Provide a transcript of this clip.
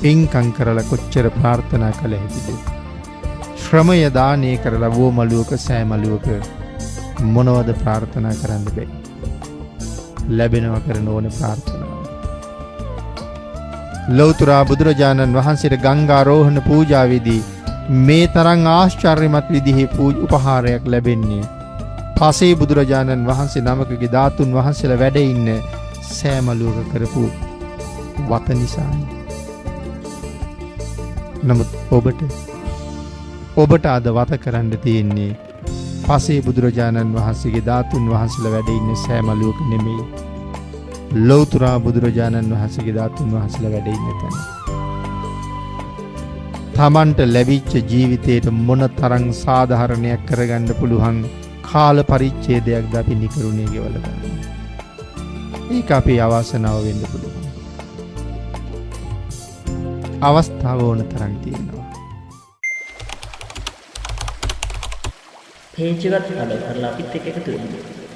පින්කම් කරලා කොච්චර ප්‍රාර්ථනා කළ හැකිද? ශ්‍රමය දානය කරලා වෝමලුවක සෑමලුවක මොනවද ප්‍රාර්ථනා කරන්න බැයි? ලැබෙනවා කරන ඕන ප්‍රාර්ථනාව. ලෞතර බුදුරජාණන් වහන්සේට ගංගාරෝහණ පූජාවේදී මේ තරම් ආශ්චර්යමත් විදිහේ උපහාරයක් ලැබෙන්නේ පසේ බුදුරජාණන් වහන්සේ නමකගේ ධාතුන් වහන්සේලා වැඩ ඉන්න සෑමලුවක කරපු වත නිසායි. නමුත් ඔබට අද වත කරන්න තියෙන්නේ පසේ බුදුරජාණන් වහන්සේගේ ධාතුන් වහන්සේලා වැඩ ඉන්න සෑමලුවක නෙමෙයි. ලෞතර බුදුරජාණන් වහන්සේගේ ධාතුන් වහන්සේලා වැඩ ඉන්න තැන. තමන්ට ලැබිච්ච ජීවිතේට මොන තරම් සාධාරණයක් කරගන්න පුළුවන් කාල පරිච්ඡේදයක්ද අපි නිකරුණේ ගෙවල ගන්න. ඒක අපේ අවාසනාව වෙන්න පුළුවන්. අවස්ථාව ඕන තරම් තියෙනවා. පේජ් එකත් ෆලෝ කරලා අපිත් එක්ක එකතු වෙන්න.